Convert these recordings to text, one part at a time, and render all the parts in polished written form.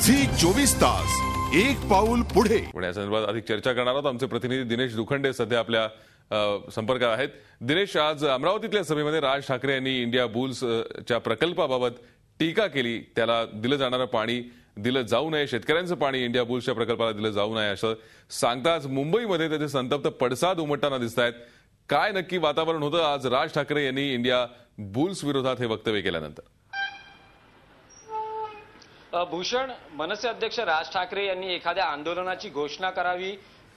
Zee 24 तास एक पाऊल पुढे। पण या संदर्भात अधिक चर्चा करणार आहोत। आमचे प्रतिनिधी दिनेश दुखंडे सध्या आपल्या संपर्कात आहेत। दिनेश, आज अमरावतीतल्या सभेमध्ये राज ठाकरे यांनी इंडिया बुल्सच्या प्रकल्पाबाबत टीका केली। त्याला दिलं जाणारं पाणी दिलं जाऊ नये, शेतकऱ्यांचं पाणी इंडिया बुल्सच्या प्रकल्पाला दिलं जाऊ नये असं सांगताच मुंबईमध्ये त्याचे संतप्त पडसाद उमटताना दिसतायत। काय नक्की वातावरण होतं आज राज ठाकरे यांनी इंडिया बुल्स विरोधात हे वक्तव्य केल्यानंतर? भूषण, मनसे अध्यक्ष राज ठाकरे यांनी एखाद्या आंदोलनाची घोषणा करावी,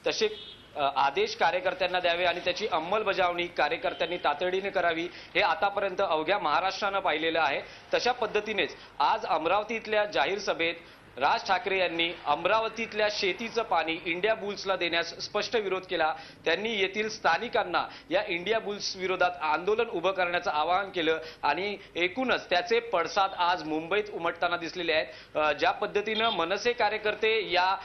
तसे आदेश कार्यकर्त्यांना द्यावे आणि त्याची अंमलबजावणी कार्यकर्त्यांनी तातडीने करावी, हे आतापर्यंत अवघ्या महाराष्ट्रानं पाहिलेलं आहे। तशा पद्धतीनेच आज अमरावतीतल्या जाहीर सभेत राज ठाकरे यांनी अमरावतीतल्या शेतीचं पाणी इंडिया बुल्सला देण्यास स्पष्ट विरोध केला। त्यांनी येथील स्थानिकांना या इंडिया बुल्स विरोधात आंदोलन उभं करण्याचं आवाहन केलं आणि एकूणच त्याचे पडसाद आज मुंबईत उमटताना दिसलेले आहेत। ज्या पद्धतीनं मनसे कार्यकर्ते या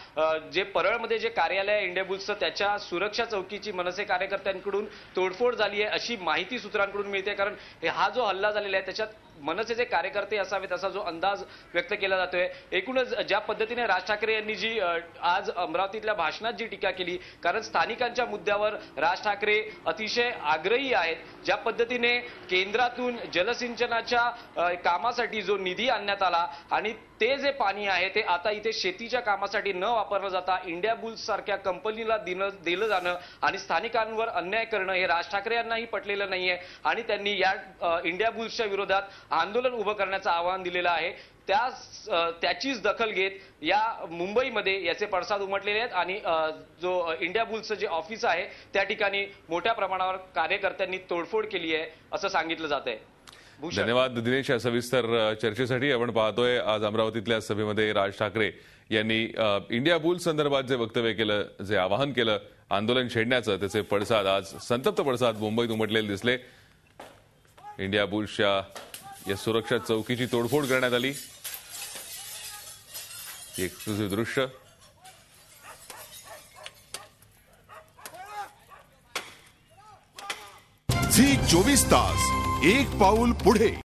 जे परळमध्ये जे कार्यालय आहे इंडिया बुल्सचं, त्याच्या सुरक्षा चौकीची मनसे कार्यकर्त्यांकडून तोडफोड झाली आहे अशी माहिती सूत्रांकडून मिळते। कारण हा जो हल्ला झालेला आहे त्याच्यात मनसेचे कार्यकर्ते असावेत असा जो अंदाज व्यक्त केला जातोय। एकूणच ज्या पद्धतीने राज ठाकरे यांनी जी आज अमरावतीतल्या भाषणात जी टीका केली, कारण स्थानिकांच्या मुद्द्यावर राज ठाकरे अतिशय आग्रही आहेत। ज्या पद्धतीने केंद्रातून जलसिंचनाच्या कामासाठी जो निधी आणण्यात आला आणि ते जे पाणी आहे ते आता इथे शेतीच्या कामासाठी न वापरलं जाता इंडिया बुल्स सारख्या कंपनीला दिलं जाणं आणि स्थानिकांवर अन्याय करणं हे राज ठाकरे यांनाही पटलेलं नाहीये आणि त्यांनी या इंडिया बुल्सच्या विरोधात आंदोलन उभं करण्याचं आवाहन दिलेलं आहे। त्याचीच दखल घेत या मुंबईमध्ये याचे पडसाद उमटलेले आहेत आणि जो इंडिया बुल्सचं जे ऑफिस आहे त्या ठिकाणी मोठ्या प्रमाणावर कार्यकर्त्यांनी तोडफोड केली आहे असं सांगितलं जात आहे। धन्यवाद दिनेश या सविस्तर चर्चेसाठी। आपण पाहतोय आज अमरावतीतल्या सभेमध्ये राज ठाकरे यांनी इंडिया बुल्स संदर्भात जे वक्तव्य केलं, जे आवाहन केलं आंदोलन छेडण्याचं, त्याचे पडसाद आज संतप्त पडसाद मुंबईत उमटलेले दिसले। इंडिया बुल्सच्या या सुरक्षा चौकीची तोडफोड करण्यात आली। एक्सक्लुसिव्ह दृश्य। झी 24 तास एक पाऊल पुढे।